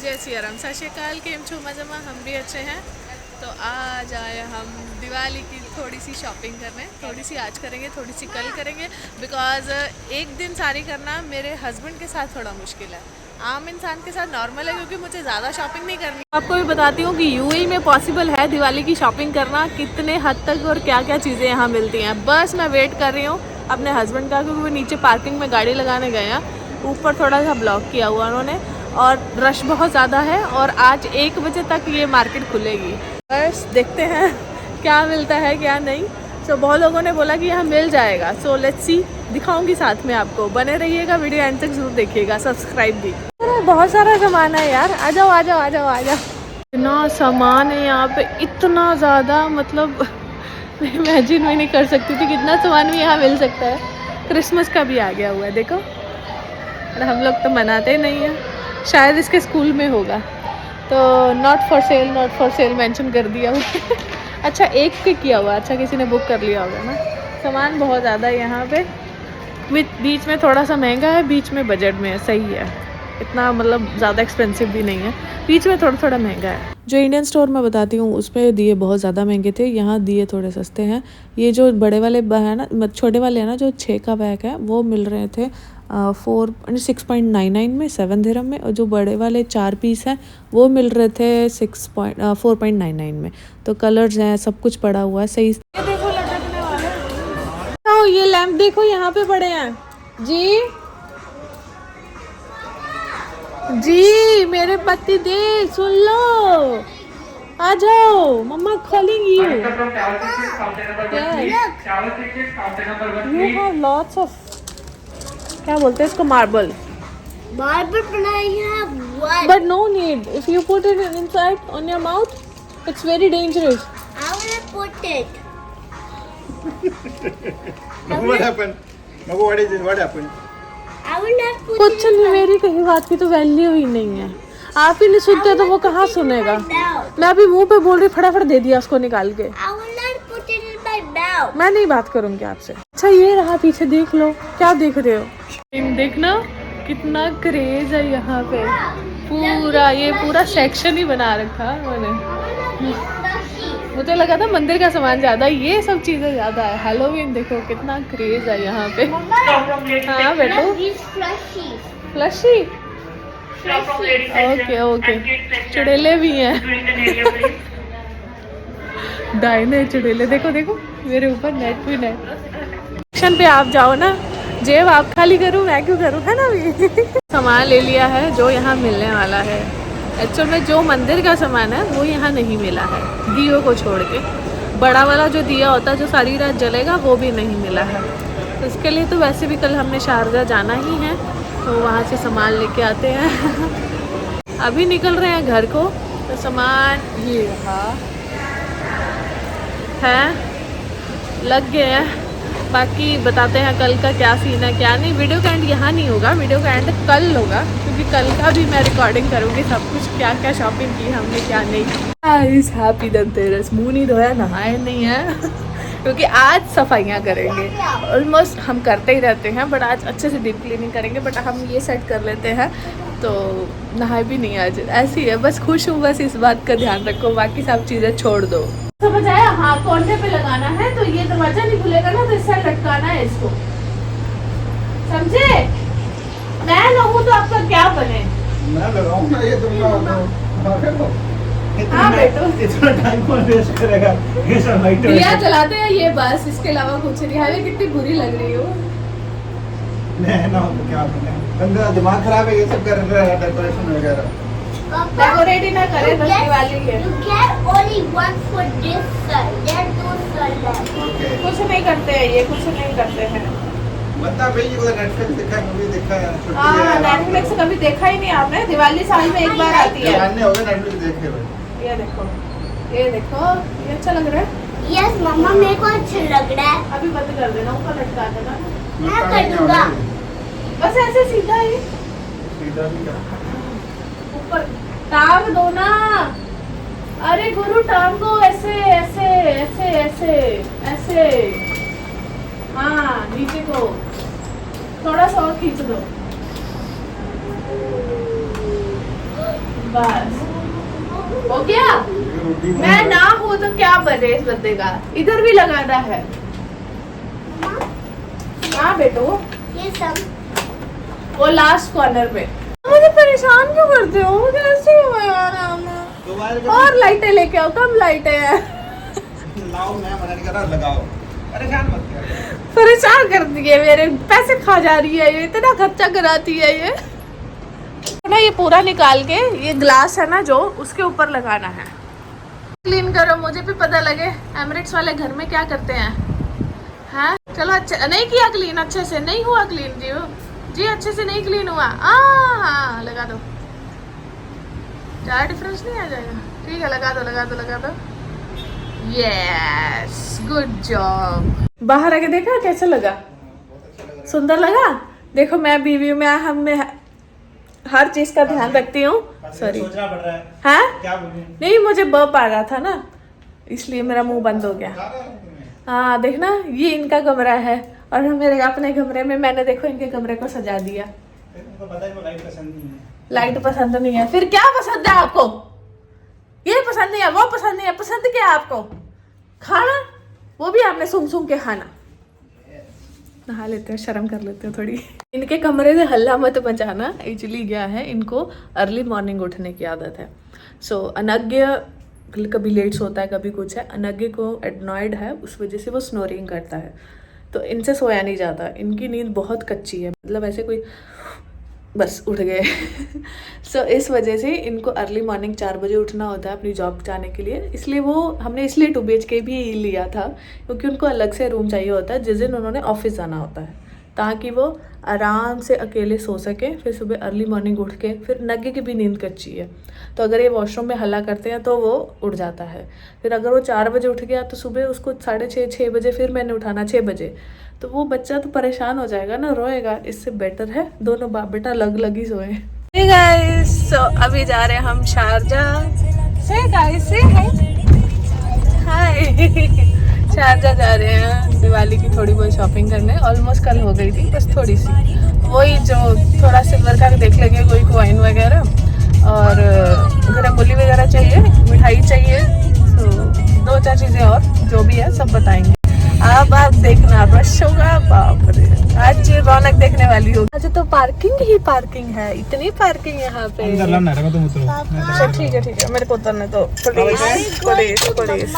जय सिया राम, सत श्री अकाल। केम छो मजमा, हम भी अच्छे हैं। तो आज आए हम दिवाली की थोड़ी सी शॉपिंग करने। थोड़ी सी आज करेंगे, थोड़ी सी कल करेंगे, बिकॉज़ एक दिन सारी करना मेरे हस्बैंड के साथ थोड़ा मुश्किल है। आम इंसान के साथ नॉर्मल है, क्योंकि मुझे ज़्यादा शॉपिंग नहीं करनी। आपको भी बताती हूँ कि यूएई में पॉसिबल है दिवाली की शॉपिंग करना, कितने हद तक और क्या क्या चीज़ें यहाँ मिलती हैं। बस मैं वेट कर रही हूँ अपने हस्बैंड का, क्योंकि वो नीचे पार्किंग में गाड़ी लगाने गए हैं। ऊपर थोड़ा सा ब्लॉक किया हुआ उन्होंने, और रश बहुत ज़्यादा है, और आज 1 बजे तक ये मार्केट खुलेगी। बस देखते हैं क्या मिलता है क्या नहीं। सो बहुत लोगों ने बोला कि यहाँ मिल जाएगा, सो लेट्स सी। दिखाऊंगी साथ में आपको, बने रहिएगा, वीडियो एंड तक जरूर देखिएगा, सब्सक्राइब भी। बहुत सारा सामान है यार, आ जाओ आ जाओ आ जाओ आ जाओ। इतना सामान है यहाँ पे, इतना ज़्यादा, मतलब इमेजिन भी नहीं कर सकती थी कितना सामान भी यहाँ मिल सकता है। क्रिसमस का भी आ गया हुआ है, देखो। हम लोग तो मनाते ही नहीं हैं, शायद इसके स्कूल में होगा, तो नॉट फॉर सेल मेंशन कर दिया हुआ। अच्छा, एक पे किया हुआ, अच्छा किसी ने बुक कर लिया होगा ना। सामान बहुत ज़्यादा है यहाँ पे, बीच में थोड़ा सा महंगा है, बीच में बजट में है, सही है। इतना मतलब ज़्यादा एक्सपेंसिव भी नहीं है, बीच में थोड़ा थोड़ा महंगा है। जो इंडियन स्टोर मैं बताती हूँ उसमें दिए बहुत ज़्यादा महंगे थे, यहाँ दिए थोड़े सस्ते हैं। ये जो बड़े वाले है ना, छोटे वाले हैं ना, जो 6 का बैग है, वो मिल रहे थे 6.99 में, 7 दिरहम में। और जो बड़े वाले 4 पीस हैं वो मिल रहे थे 4.99 में। तो कलर्स हैं, सब कुछ पड़ा हुआ है सही। ये देखो लटकने वाले, ये लैंप देखो यहाँ पे पड़े हैं जी। जी मेरे पति देव, सुन लो, आ जाओ, mamma calling you. You have lots of, क्या बोलते हैं इसको, marble but no need. If you put it inside on your mouth it's very dangerous. I will put it. What happened? What is it? What happened? I will not put कुछ it in नहीं, मेरी कहीं बात की तो value ही नहीं है। आप ही नहीं सुनते तो वो कहाँ सुनेगा। my mouth. मैं अभी मुंह पे बोल रही, फटाफट दे दिया उसको निकाल के। I will not put it in my mouth. मैं नहीं बात करूंगी आपसे। अच्छा ये रहा पीछे, देख लो, क्या देख रहे हो। देखना कितना क्रेज है यहाँ पे, पूरा ये पूरा सेक्शन ही बना रखा है उन्होंने। मुझे लगा था मंदिर का सामान ज्यादा, ये सब चीजें ज्यादा है। हैलोवीन देखो कितना क्रेज है यहाँ पे। हाँ बेटो, He's flushy. Flushy, okay okay. चुड़ैले भी हैं, डायने चुड़ैले, देखो देखो मेरे ऊपर नेट भी नेट। सेक्शन पे आप जाओ ना, जेब आप खाली करूँ, मैं क्यों करूँ, है ना। भी सामान ले लिया है जो यहाँ मिलने वाला है। एक्चुअल में जो मंदिर का सामान है वो यहाँ नहीं मिला है, दियों को छोड़ के। बड़ा वाला जो दिया होता है जो सारी रात जलेगा, वो भी नहीं मिला है। तो इसके लिए तो वैसे भी कल हमने शारजा जाना ही है, तो वहाँ से सामान लेके आते हैं। अभी निकल रहे हैं घर को, तो सामान ये रहा है, लग गए हैं। बाकी बताते हैं कल का क्या सीन है क्या नहीं। वीडियो का एंड यहाँ नहीं होगा, वीडियो का एंड कल होगा, क्योंकि कल का भी मैं रिकॉर्डिंग करूँगी सब कुछ, क्या क्या शॉपिंग की हमने क्या नहीं। इस हैप्पी धनतेरस। मुँह नहीं धोया, नहाए नहीं है क्योंकि आज सफाइयाँ करेंगे। ऑलमोस्ट हम करते ही रहते हैं, बट आज अच्छे से डीप क्लीनिंग करेंगे। बट हम ये सेट कर लेते हैं, तो नहाए भी नहीं आज, ऐसी है। बस खुश हूँ, बस इस बात का ध्यान रखो, बाकी सब चीज़ें छोड़ दो। समझ आया। हाँ, कोने पे लगाना है, तो ये दरवाजा नहीं खुलेगा ना, तो इस साइड लटकाना है इसको, समझे। मैं ना हूँ तो आपका क्या बने। मैं लगाऊंगा ये, तुम लगाओ। हाँ बेटो, इतना टाइम कौन वेस्ट करेगा। ये सब लाइट दिया जलाते हैं ये बस, इसके अलावा कुछ नहीं। हावे कितनी बुरी लग रही हो। मैं ना हो तो क्या बने, बंदा दिमाग खराब है, ये सब कर रहा है, डेकोरेशन वगैरह। डेकोरेट ही ना करे, बस दिवाली है। You get only one for this side. There are two sides left. Okay, कुछ नहीं करते हैं ये, कुछ नहीं करते हैं। बता भाई, ये नेटफ्लिक्स देखा है, मूवी देखा है, छुट्टी हाँ, है। नेटफ्लिक्स कभी देखा ही नहीं आपने। दिवाली साल में एक बार आती है। जानने हो गए नेटफ्लिक्स देखे भाई। ये देखो, ये देखो, ये अच्छा लग रहा है। Yes, मम्मा मेरे को अच्छा लग रहा है। अभी बंद कर देना, ऊपर लटका देना। मैं कर दूंगा। बस ऐसे सीधा ही सीधा भी क्या? ऊपर टांग दो ना। अरे गुरु, टांग दो ऐसे ऐसे ऐसे ऐसे ऐसे। हाँ, नीचे को थोड़ा सा और खींच दो। बस हो गया। मैं ना हूँ तो क्या बने इस बंदे का। इधर भी लगाना है। हाँ बेटू, ये सब वो लास्ट कॉर्नर पे। मुझे परेशान क्यों करते हो? मुझे ऐसे हो यार। और लाइटें लेके आओ, कम लाइटें हैं। लाओ, मैं मना नहीं कर रहा, लगाओ। परेशान मत करो। परेशान कर दिए, मेरे पैसे खा जा रही है ये, इतना खर्चा कराती है ये ना। ये पूरा निकाल के ये ग्लास है ना जो, उसके ऊपर लगाना है। क्लीन करो, मुझे भी पता लगे एमिरेट्स वाले घर में क्या करते हैं। हाँ चलो, अच्छा नहीं किया क्लीन, अच्छे से नहीं हुआ क्लीन जी अच्छे से नहीं क्लीन हुआ। हाँ लगा दो, ज़्यादा डिफरेंस नहीं आ जाएगा। ठीक है, लगा दो। Yes, good job. बाहर आके देखा कैसा लगा? सुंदर लगा। देखो मैं बीवी में हम में हर चीज का ध्यान रखती हूँ। सॉरी, सोचना पड़ रहा है। हाँ क्या बोलूं? नहीं, मुझे बर्प आ रहा था ना, इसलिए मेरा मुंह बंद हो गया। हाँ देखना, ये इनका कमरा है और मेरे अपने कमरे में मैंने देखो इनके कमरे को सजा दिया। उनको पता है को लाइट पसंद नहीं है। लाइट पसंद नहीं है, फिर क्या पसंद है आपको? ये पसंद नहीं है, वो पसंद नहीं है, पसंद क्या है आपको? खाना, वो भी आपने सूंघ के खाना। नहा लेते हैं, शर्म कर लेते हैं थोड़ी। इनके कमरे से हल्ला मत मचाना। एक्चुअली क्या है, इनको अर्ली मॉर्निंग उठने की आदत है। सो अनज्ञ कभी लेट सोता है, कभी कुछ है। अनज्ञ को एडनॉयड है, उस वजह से वो स्नोरिंग करता है, तो इनसे सोया नहीं जाता। इनकी नींद बहुत कच्ची है, मतलब ऐसे कोई बस उठ गए। सो इस वजह से इनको अर्ली मॉर्निंग 4 बजे उठना होता है अपनी जॉब जाने के लिए। इसलिए हमने इसलिए 2 BHK भी लिया था, क्योंकि उनको अलग से रूम चाहिए होता है जिस दिन उन्होंने ऑफिस जाना होता है, ताकि वो आराम से अकेले सो सके। फिर सुबह अर्ली मॉर्निंग उठ के, फिर नग्गे की भी नींद कच्ची है, तो अगर ये वॉशरूम में हल्ला करते हैं तो वो उठ जाता है। फिर अगर वो 4 बजे उठ गया तो सुबह उसको 6:30 बजे फिर मैंने उठाना 6 बजे, तो वो बच्चा तो परेशान हो जाएगा ना, रोएगा। इससे बेटर है दोनों बाप बेटा लग ही सोए। Hey guys, so अभी जा रहे हैं हम Sharjah. Say guys, say hi. Hi. Sharjah जा रहे हैं दिवाली की थोड़ी बहुत शॉपिंग करने। ऑलमोस्ट कल हो गई थी, बस थोड़ी सी, वही जो थोड़ा सिल्वर का देख लेंगे, कोई कॉइन वगैरह, और रंगोली वगैरह चाहिए, मिठाई चाहिए, तो 2-4 चीज़ें और जो भी है सब बताएंगे। अब आप देखना, रश होगा, बाप रे, आज रौनक देखने वाली होगी। आज तो पार्किंग ही पार्किंग है, इतनी पार्किंग यहाँ पे। अच्छा ठीक है, मेरे को उतरने तो पुलिस।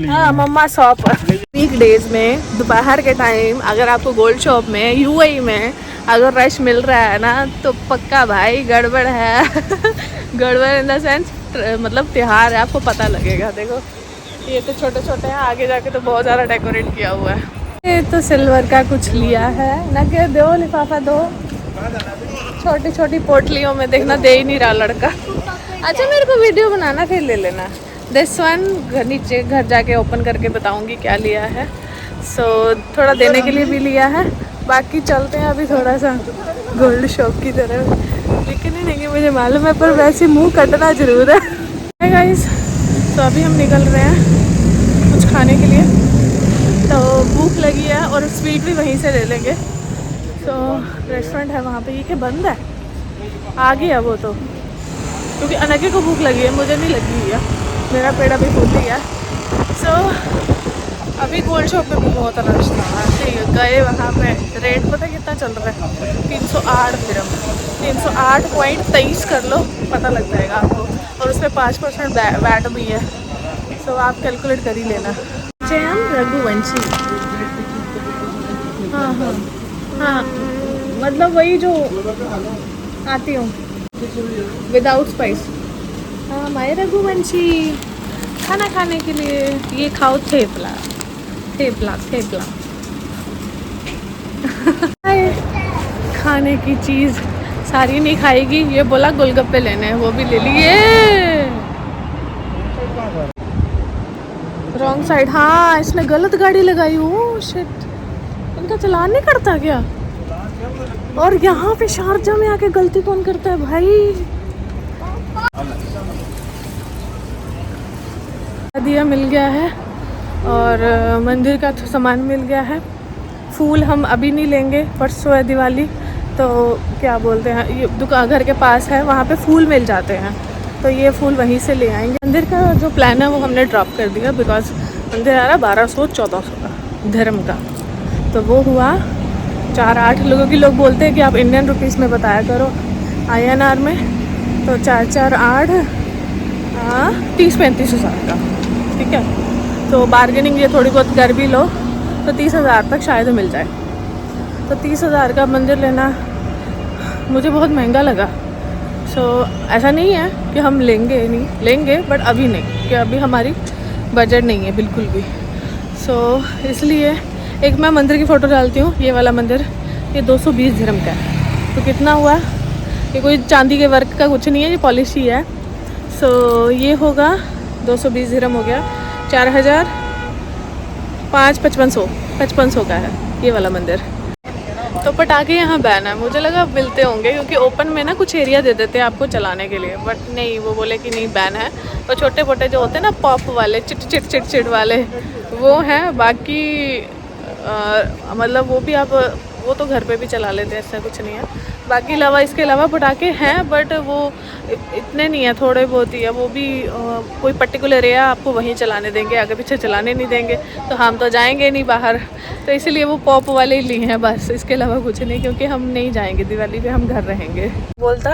हाँ मम्मा शॉप। वीक डेज में दोपहर के टाइम अगर आपको गोल्ड शॉप में UAE में अगर रश मिल रहा है ना, तो पक्का भाई गड़बड़ है। गड़बड़ इन द सेंस मतलब त्योहार है, आपको पता लगेगा। देखो ये तो छोटे छोटे हैं, आगे जाके तो बहुत ज़्यादा डेकोरेट किया हुआ है। ये तो सिल्वर का कुछ लिया है ना, के दो लिफाफा दो, छोटी छोटी पोटलियों में, देखना दे ही नहीं रहा लड़का। अच्छा मेरे को वीडियो बनाना, फिर ले लेना। दिस वन नीचे घर जाके ओपन करके बताऊंगी क्या लिया है। सो थोड़ा देने के लिए भी लिया है। बाकी चलते हैं अभी थोड़ा सा गोल्ड शॉप की तरफ, लेकिन नहीं कि मुझे मालूम है, पर वैसे मुंह कटना जरूर है गाइस। तो अभी हम निकल रहे हैं कुछ खाने के लिए, तो भूख लगी है और स्वीट भी वहीं से ले लेंगे। तो रेस्टोरेंट है वहाँ पे, ये क्या बंद है? आ गया वो तो, क्योंकि अनके को भूख लगी है, मुझे नहीं लगी हुई है, मेरा पेट अभी फूल गया। सो अभी गोल्ड शॉप पे भी बहुत रश था, ठीक है, गए वहाँ पे। रेट पता कितना चल रहा है? 308 दिरहम, 308.23 कर लो, पता लग जाएगा आपको। और उसमें 5% वैट भी है, सो आप कैलकुलेट कर ही लेना। जैन रघुवंशी, हाँ, मतलब वही जो आती हूँ विदाउट स्पाइस। हाँ माय रघुवंशी, खाना खाने के लिए ये खाओ, थेपला। खाने की चीज़ सारी नहीं खाएगी, ये बोला गोलगप्पे लेने हैं, वो भी ले लिए। रॉन्ग साइड, हाँ इसने गलत गाड़ी लगाई। ओह शिट, इनका चालान नहीं करता क्या? और यहाँ पे शारजाह में आके गलती कौन करता है भाई? दिया मिल गया है और मंदिर का सामान मिल गया है। फूल हम अभी नहीं लेंगे, परसों है दिवाली, तो क्या बोलते हैं, ये दुकान घर के पास है, वहाँ पे फूल मिल जाते हैं, तो ये फूल वहीं से ले आएंगे। मंदिर का जो प्लान है वो हमने ड्रॉप कर दिया, बिकॉज मंदिर आ रहा 1200-1400 का धर्म का, तो वो हुआ 4-8 लोगों की। लोग बोलते हैं कि आप इंडियन रुपीस में बताया करो INR में, तो 4-4-8 30-35 हज़ार का, ठीक है। तो बार्गेनिंग ये थोड़ी बहुत कर भी लो तो 30 हज़ार तक शायद मिल जाए। तो 30 हज़ार का मंदिर लेना मुझे बहुत महंगा लगा। सो ऐसा नहीं है कि हम लेंगे बट अभी नहीं, कि अभी हमारी बजट नहीं है बिल्कुल भी। सो इसलिए एक मैं मंदिर की फ़ोटो डालती हूँ। ये वाला मंदिर ये 220 दिरहम का है। तो कितना हुआ, ये कोई चांदी के वर्क का कुछ नहीं है, ये पॉलिश ही है। सो ये होगा 220 दिरहम हो गया, 4,500 का है ये वाला मंदिर। तो पटाखे यहाँ बैन है, मुझे लगा मिलते होंगे क्योंकि ओपन में ना कुछ एरिया दे देते हैं आपको चलाने के लिए, बट नहीं, वो बोले कि नहीं बैन है। तो छोटे मोटे जो होते हैं ना पॉप वाले चिट वाले वो हैं, बाकी मतलब वो भी आप वो तो घर पे भी चला लेते हैं, ऐसा कुछ नहीं है। बाकी अलावा इसके अलावा पटाखे हैं बट वो इतने नहीं है, थोड़े बहुत ही है। वो भी कोई पर्टिकुलर एरिया आपको वहीं चलाने देंगे, आगे पीछे चलाने नहीं देंगे, तो हम तो जाएंगे नहीं बाहर, तो इसलिए वो पॉप वाले ही लिए हैं बस, इसके अलावा कुछ नहीं, क्योंकि हम नहीं जाएंगे दिवाली पे, हम घर रहेंगे। बोलता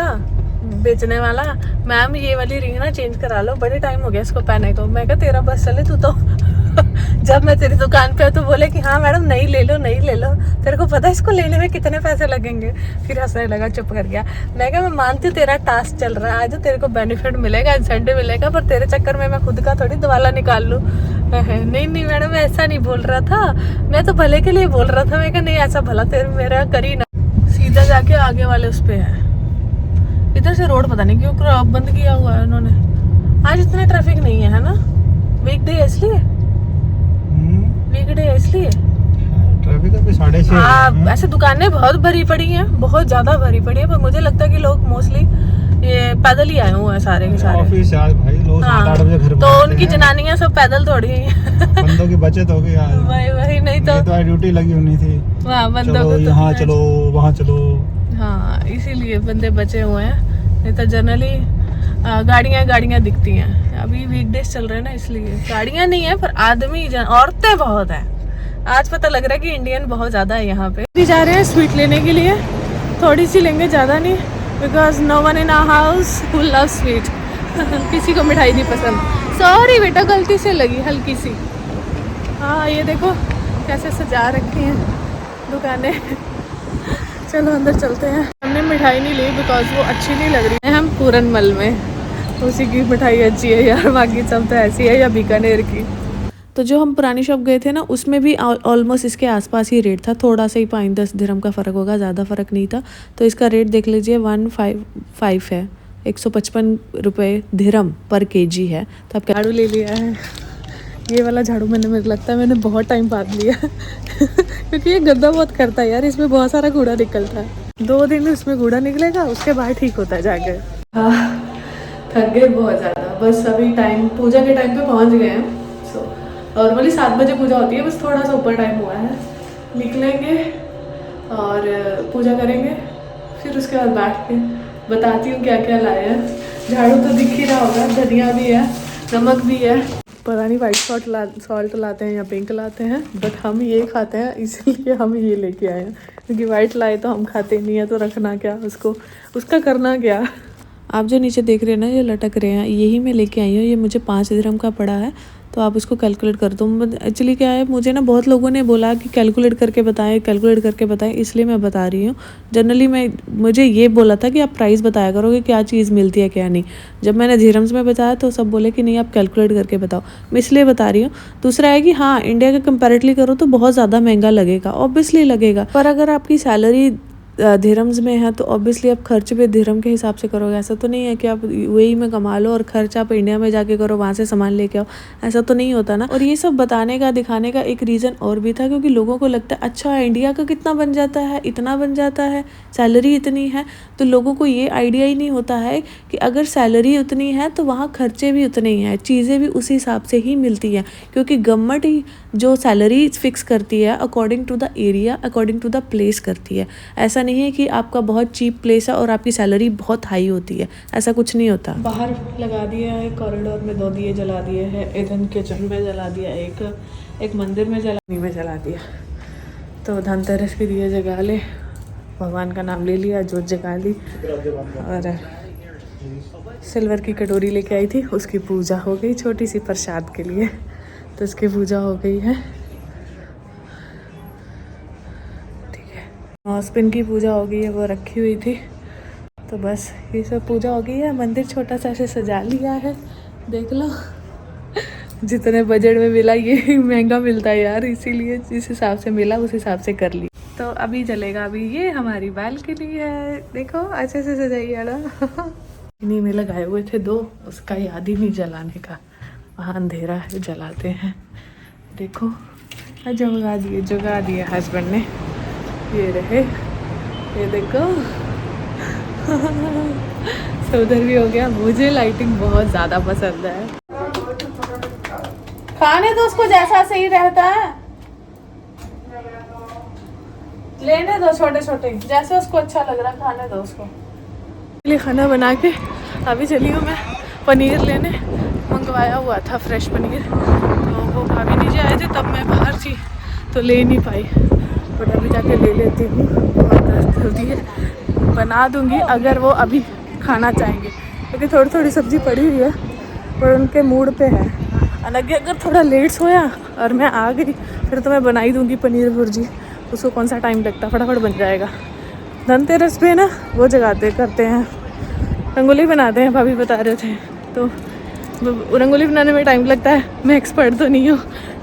बेचने वाला, मैम ये वाली रिंग ना चेंज करा लो, बड़े टाइम हो गया इसको पहने को। मैं कहा तेरा बस चले तू तो जब मैं तेरी दुकान पे तो बोले कि हाँ मैडम नहीं ले लो, तेरे को पता है इसको लेने में कितने पैसे लगेंगे। फिर हंसने लगा, चुप कर गया। मैं कहा मैं मानती हूँ तेरा टास्क चल रहा है, आज तेरे को बेनिफिट मिलेगा, इंसेंटिव मिलेगा, पर तेरे चक्कर में मैं खुद का थोड़ी दवाला निकाल लूँ। नहीं मैडम ऐसा नहीं बोल रहा था, मैं तो भले के लिए बोल रहा था। मैं कहा नहीं ऐसा भला तेरे मेरा करी ना। सीधा जाके आगे वाले उस पे है, इधर से रोड पता नहीं क्यों बंद किया हुआ है उन्होंने। आज इतना ट्रैफिक नहीं है ना, वीकडे है इसलिए, वीकडे है इसलिए ट्रैफिक अभी 6:30। ऐसे दुकानें बहुत भरी पड़ी हैं, बहुत ज्यादा भरी पड़ी है, पर मुझे लगता है कि लोग मोस्टली ये पैदल ही आए हुए हैं सारे के सारे। ऑफिस से आज भाई लोग 7-8 बजे घर तो उनकी जनानियां सब पैदल थोड़ी बंदों की बचत हो गई यार। वही नहीं तो ड्यूटी लगी होनी थी, बंदों को यहाँ चलो वहाँ चलो। हाँ इसीलिए बंदे बचे हुए हैं, नहीं तो जनरली गाड़ियाँ दिखती हैं। अभी वीकडेज चल रहे हैं ना, इसलिए गाड़ियाँ नहीं है, पर आदमी औरतें बहुत हैं। आज पता लग रहा है कि इंडियन बहुत ज़्यादा है यहाँ पे। भी जा रहे हैं स्वीट लेने के लिए, थोड़ी सी लेंगे, ज़्यादा नहीं, because no one in our house who love sweet. किसी को मिठाई नहीं पसंद। सॉरी बेटा, गलती से लगी हल्की सी। हाँ ये देखो कैसे सजा रखी हैं दुकानें। चलो अंदर चलते हैं। हमने मिठाई नहीं ली बिकॉज वो अच्छी नहीं लग रही है। हम पूरनमल में, उसी की मिठाई अच्छी है यार, बाकी सब तो ऐसी है, या बीकानेर की। तो जो हम पुरानी शॉप गए थे ना, उसमें भी ऑलमोस्ट इसके आसपास ही रेट था, थोड़ा सा ही 5-10 दिरहम का फ़र्क होगा, ज़्यादा फ़र्क नहीं था। तो इसका रेट देख लीजिए 155 है, 155 रुपये दिरहम पर kg है। तो आप झाड़ू ले लिया है, ये वाला झाड़ू मुझे लगता है मैंने बहुत टाइम बाद लिया क्योंकि ये गंदा बहुत करता है यार, इसमें बहुत सारा कूड़ा निकलता है। 2 दिन इसमें कूड़ा निकलेगा, उसके बाद ठीक होता है जाके। थक गए बहुत ज़्यादा, बस अभी टाइम पूजा के टाइम पे पहुंच गए हैं। सो नॉर्मली 7 बजे पूजा होती है, बस थोड़ा सा ऊपर टाइम हुआ है। निकलेंगे और पूजा करेंगे, फिर उसके बाद बैठ के बताती हूँ क्या क्या लाए हैं। झाड़ू तो दिख ही रहा होगा, धनिया भी है, नमक भी है, पता नहीं वाइट सॉल्ट लाते हैं या पिंक लाते हैं, बट हम ये खाते हैं इसलिए हम ये लेके आए हैं, क्योंकि वाइट लाए तो हम खाते नहीं है, तो रखना क्या उसको, उसका करना क्या। आप जो नीचे देख रहे हैं ना, ये लटक रहे हैं, यही मैं लेके आई हूँ। ये मुझे 5 दिरहम का पड़ा है, तो आप उसको कैलकुलेट कर दो। एक्चुअली क्या है, मुझे ना बहुत लोगों ने बोला कि कैलकुलेट करके बताएं, इसलिए मैं बता रही हूँ। जनरली मुझे ये बोला था कि आप प्राइस बताया करो कि क्या चीज़ मिलती है क्या नहीं। जब मैंने दिरहम्स में बताया तो सब बोले कि नहीं आप कैलकुलेट करके बताओ, मैं इसलिए बता रही हूँ। दूसरा है कि हाँ, इंडिया के कंपैरेटिवली करो तो बहुत ज़्यादा महंगा लगेगा, ऑब्वियसली लगेगा, पर अगर आपकी सैलरी दिरहम्स में है तो ऑब्वियसली आप खर्च पे दिरहम के हिसाब से करोगे। ऐसा तो नहीं है कि आप वही में कमा लो और खर्च आप इंडिया में जाके करो, वहाँ से सामान लेके आओ, ऐसा तो नहीं होता ना। और ये सब बताने का दिखाने का एक रीज़न और भी था, क्योंकि लोगों को लगता है अच्छा इंडिया का कितना बन जाता है, इतना बन जाता है, सैलरी इतनी है। तो लोगों को ये आइडिया ही नहीं होता है कि अगर सैलरी उतनी है तो वहाँ खर्चे भी उतने ही हैं, चीज़ें भी उसी हिसाब से ही मिलती हैं, क्योंकि गवर्नमेंट ही जो सैलरी फिक्स करती है according to the area, according to the place करती है। ऐसा नहीं नहीं है कि आपका बहुत चीप प्लेस है और आपकी सैलरी बहुत हाई होती है, ऐसा कुछ नहीं होता। बाहर लगा दिया है, कॉरिडोर में 2 दिए जला दिए हैं, इधर किचन में जला दिया, एक मंदिर में जला दिया। तो धनतेरस के दिए जगा ले, भगवान का नाम ले लिया, जोत जगा ली, और सिल्वर की कटोरी लेके आई थी, उसकी पूजा हो गई छोटी सी प्रसाद के लिए, तो उसकी पूजा हो गई है। ठीक है, नौस्पिन की पूजा हो गई है, वो रखी हुई थी, तो बस ये सब पूजा हो गई है। मंदिर छोटा सा ऐसे सजा लिया है, देख लो। जितने बजट में मिला, ये महंगा मिलता है यार, इसीलिए जिस हिसाब से मिला उस हिसाब से कर ली। तो अभी चलेगा, अभी ये हमारी बालकनी है, देखो अच्छे से सजाई है ना। इन्हीं में लगाए हुए थे 2, उसका याद ही नहीं जलाने का, वहाँ अंधेरा है, जलाते हैं। देखो जगा दिए हस्बैंड ने, ये रहे, ये देखो। तो उधर भी हो गया। मुझे लाइटिंग बहुत ज़्यादा पसंद है। खाने तो उसको जैसा सही रहता है, लेने दो छोटे छोटे, जैसे उसको अच्छा लग रहा खाने दो उसको। लिए खाना बना के अभी चली हूँ मैं पनीर लेने, मंगवाया हुआ था फ्रेश पनीर, तो वो भाभी नीचे आए थे तब मैं बाहर थी तो ले नहीं पाई, बट अभी जाके ले लेती हूँ। बहुत जल्दी है, बना दूँगी अगर वो अभी खाना चाहेंगे, क्योंकि थोड़ी थोड़ी सब्ज़ी पड़ी हुई है पर उनके मूड पे है। हालांकि अगर थोड़ा लेट सोया और मैं आ गई फिर तो मैं बना ही दूँगी पनीर भुर्जी, उसको कौन सा टाइम लगता, फटाफट बन जाएगा। धनतेरस पे ना वो करते हैं, रंगोली बनाते हैं, भाभी बता रहे थे, तो रंगोली बनाने में टाइम लगता है। मैं एक्सपर्ट तो नहीं हूँ,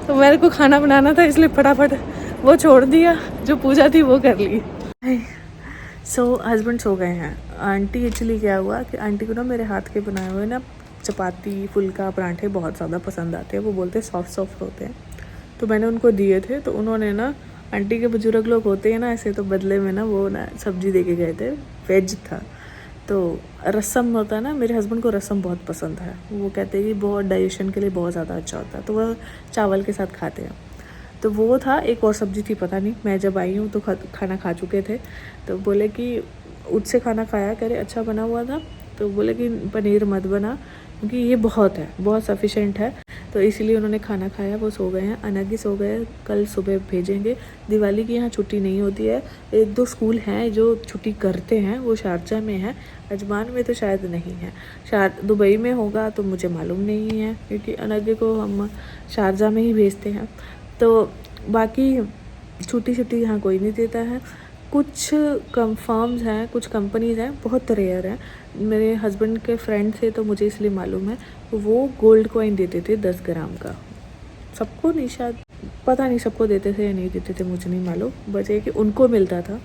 तो मेरे को खाना बनाना था इसलिए फटाफट वो छोड़ दिया, जो पूजा थी वो कर ली। सो हस्बैंड सो गए हैं। आंटी एक्चुअली क्या हुआ कि आंटी को ना मेरे हाथ के बनाए हुए ना चपाती, फुल्का, पराठे बहुत ज़्यादा पसंद आते हैं, वो बोलते हैं सॉफ्ट सॉफ्ट होते हैं, तो मैंने उनको दिए थे। तो उन्होंने ना, आंटी के बुजुर्ग लोग होते हैं ना ऐसे, तो बदले में ना वो ना सब्जी दे के गए थे, वेज था। तो रसम होता है ना, मेरे हस्बैंड को रसम बहुत पसंद है, वो कहते हैं कि बहुत डाइजेशन के लिए बहुत ज़्यादा अच्छा होता है, तो वह चावल के साथ खाते हैं। तो वो था, एक और सब्ज़ी थी पता नहीं, मैं जब आई हूँ तो खाना खा चुके थे, तो बोले कि उससे खाना खाया करे, अच्छा बना हुआ था, तो बोले कि पनीर मत बना क्योंकि ये बहुत है, बहुत सफिशेंट है, तो इसीलिए उन्होंने खाना खाया। वो सो गए हैं, अनगी सो गए, कल सुबह भेजेंगे। दिवाली की यहाँ छुट्टी नहीं होती है, 1-2 स्कूल हैं जो छुट्टी करते हैं, वो शारजा में है, अजमान में तो शायद नहीं है, दुबई में होगा तो मुझे मालूम नहीं है, क्योंकि अनगे को हम शारजा में ही भेजते हैं। तो बाकी छुट्टी यहाँ कोई नहीं देता है। कुछ फर्म्स हैं, कुछ कंपनीज़ हैं, बहुत रेयर हैं। मेरे हस्बैंड के फ्रेंड थे तो मुझे इसलिए मालूम है, वो गोल्ड कॉइन देते थे 10 ग्राम का, सबको नहीं, शायद पता नहीं सबको देते थे या नहीं देते थे, मुझे नहीं मालूम, बस ये कि उनको मिलता था,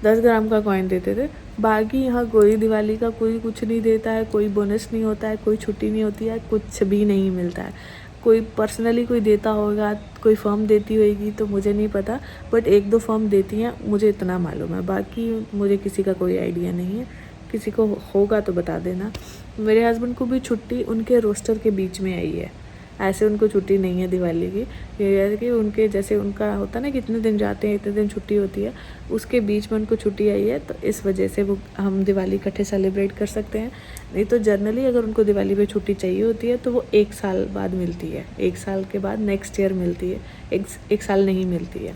10 ग्राम का कॉइन देते थे। बाकी यहाँ कोई दिवाली का कोई कुछ नहीं देता है, कोई बोनस नहीं होता है, कोई छुट्टी नहीं होती है, कुछ भी नहीं मिलता है। कोई पर्सनली कोई देता होगा, कोई फर्म देती होगी तो मुझे नहीं पता, बट 1-2 फर्म देती हैं, मुझे इतना मालूम है, बाकी मुझे किसी का कोई आइडिया नहीं है। किसी को होगा तो बता देना। मेरे हस्बैंड को भी छुट्टी उनके रोस्टर के बीच में आई है, ऐसे उनको छुट्टी नहीं है दिवाली की, ये है कि उनके जैसे उनका होता है ना, कितने दिन जाते हैं इतने दिन छुट्टी होती है, उसके बीच में उनको छुट्टी आई है, तो इस वजह से वो हम दिवाली इकट्ठे सेलिब्रेट कर सकते हैं। नहीं तो जनरली अगर उनको दिवाली पे छुट्टी चाहिए होती है तो वो 1 साल बाद मिलती है, 1 साल के बाद नेक्स्ट ईयर मिलती है, एक साल नहीं मिलती है।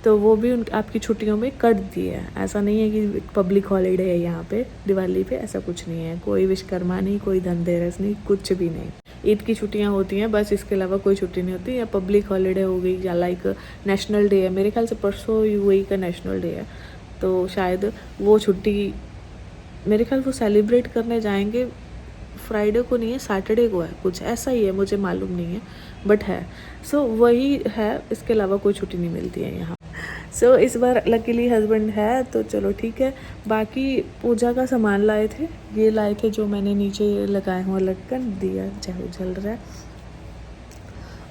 तो वो भी आपकी छुट्टियों में कट दी है, ऐसा नहीं है कि पब्लिक हॉलीडे है यहाँ पे दिवाली पे, ऐसा कुछ नहीं है। कोई विश्वकर्मा नहीं, कोई धनतेरस नहीं, कुछ भी नहीं। ईद की छुट्टियाँ होती हैं बस, इसके अलावा कोई छुट्टी नहीं होती। या पब्लिक हॉलीडे हो गई, या लाइक नेशनल डे है, मेरे ख्याल से परसों यूएई का नेशनल डे है, तो शायद वो छुट्टी मेरे ख्याल वो सेलिब्रेट करने जाएंगे, फ्राइडे को नहीं है, सैटरडे को है, कुछ ऐसा ही है, मुझे मालूम नहीं है, बट है। सो वही है, इसके अलावा कोई छुट्टी नहीं मिलती है यहाँ। सो इस बार लकीली हस्बैंड है तो चलो ठीक है। बाकी पूजा का सामान लाए थे, ये लाए थे जो मैंने नीचे लगाए हुए लटकन, दिया जल रहा है,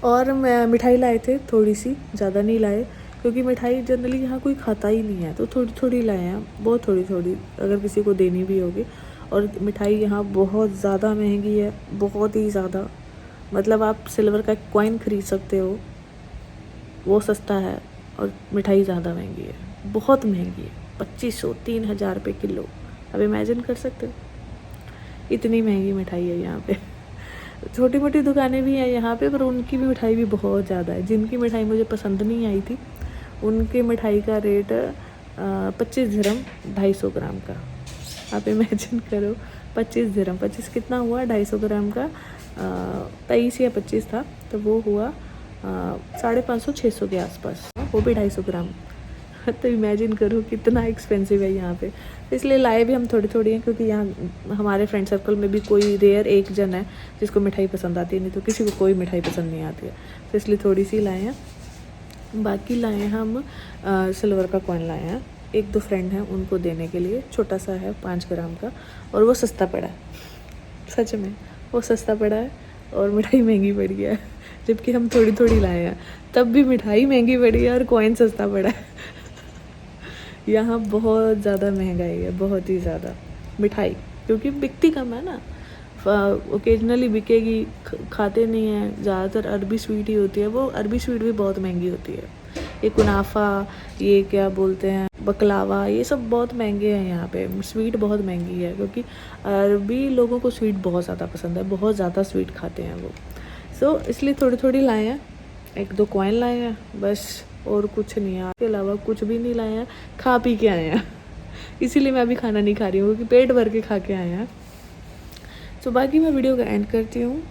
और मैं मिठाई लाए थे थोड़ी सी, ज़्यादा नहीं लाए क्योंकि मिठाई जनरली यहाँ कोई खाता ही नहीं है, तो थोड़ी थोड़ी लाए हैं, बहुत थोड़ी थोड़ी, अगर किसी को देनी भी होगी। और मिठाई यहाँ बहुत ज़्यादा महंगी है, बहुत ही ज़्यादा, मतलब आप सिल्वर का कॉइन खरीद सकते हो, वो सस्ता है, और मिठाई ज़्यादा महंगी है। बहुत महंगी है, 2500-3000 रुपये किलो। अब इमेजिन कर सकते हो, इतनी महंगी मिठाई है यहाँ पे। छोटी मोटी दुकानें भी हैं यहाँ पे, पर उनकी भी मिठाई भी बहुत ज़्यादा है। जिनकी मिठाई मुझे पसंद नहीं आई थी, उनकी मिठाई का रेट 25 दिरहम 250 ग्राम का। आप इमेजिन करो, 25 दिरहम, 25 कितना हुआ 250 ग्राम का, 23 या 25 था, तो वो हुआ 550-600 के आसपास, वो भी 250 ग्राम। तो इमेजिन करो कितना एक्सपेंसिव है यहाँ पे। इसलिए लाए भी हम थोड़ी थोड़ी हैं, क्योंकि यहाँ हमारे फ्रेंड सर्कल में भी कोई रेयर एक जन है जिसको मिठाई पसंद आती है, नहीं तो किसी को कोई मिठाई पसंद नहीं आती है। तो इसलिए थोड़ी सी लाए हैं। बाकी लाए हैं हम सिल्वर का कॉइन लाए हैं, 1-2 फ्रेंड हैं उनको देने के लिए। छोटा सा है 5 ग्राम का, और वो सस्ता पड़ा है, सच में वो सस्ता पड़ा है और मिठाई महंगी पड़ी है। जबकि हम थोड़ी थोड़ी लाए हैं, तब भी मिठाई महंगी पड़ी है और कॉइन सस्ता पड़ा है। यहाँ बहुत ज़्यादा महंगाई है, बहुत ही ज़्यादा मिठाई, क्योंकि बिकती कम है ना। ओकेजनली बिकेगी, खाते नहीं हैं, ज़्यादातर अरबी स्वीट ही होती है। वो अरबी स्वीट भी बहुत महंगी होती है। ये कुनाफा, ये क्या बोलते हैं बकलावा, ये सब बहुत महंगे हैं यहाँ पे। स्वीट बहुत महंगी है, क्योंकि अरबी लोगों को स्वीट बहुत ज़्यादा पसंद है, बहुत ज़्यादा स्वीट खाते हैं वो। सो इसलिए थोड़ी थोड़ी लाए हैं, 1-2 कॉइन लाए हैं बस, और कुछ नहीं है। इसके अलावा कुछ भी नहीं लाए हैं, खा पी के आए हैं। इसीलिए मैं अभी खाना नहीं खा रही हूँ, क्योंकि पेट भर के खा के आए हैं। तो बाकी मैं वीडियो का एंड करती हूँ।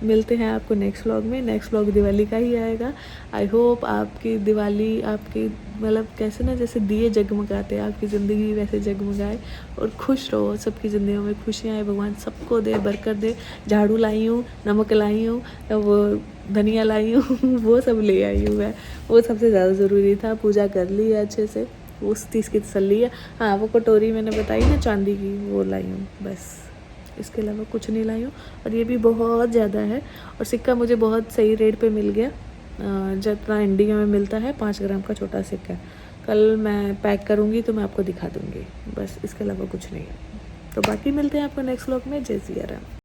मिलते हैं आपको नेक्स्ट व्लॉग में। नेक्स्ट व्लॉग दिवाली का ही आएगा। आई होप आपकी दिवाली, आपकी मतलब कैसे ना, जैसे दिए जगमगाते हैं, आपकी ज़िंदगी वैसे जगमगाए और खुश रहो। सबकी ज़िंदगियों में खुशियाँ आए, भगवान सबको दे, बरकत दे। झाड़ू लाई हूँ, नमक लाई हूँ, वो धनिया लाई हूँ, वो सब ले आई हूँ मैं। वो सबसे ज़्यादा ज़रूरी था। पूजा कर ली है अच्छे से, उस चीज़ की तसल्ली है। हाँ, वो कटोरी मैंने बताई ना चांदी की, वो लाई हूँ बस। इसके अलावा कुछ नहीं लाई हूँ। और ये भी बहुत ज़्यादा है, और सिक्का मुझे बहुत सही रेट पे मिल गया, जितना इंडिया में मिलता है। 5 ग्राम का छोटा सिक्का। कल मैं पैक करूँगी तो मैं आपको दिखा दूँगी, बस इसके अलावा कुछ नहीं है। तो बाकी मिलते हैं आपको नेक्स्ट व्लॉग में। जय सिया राम।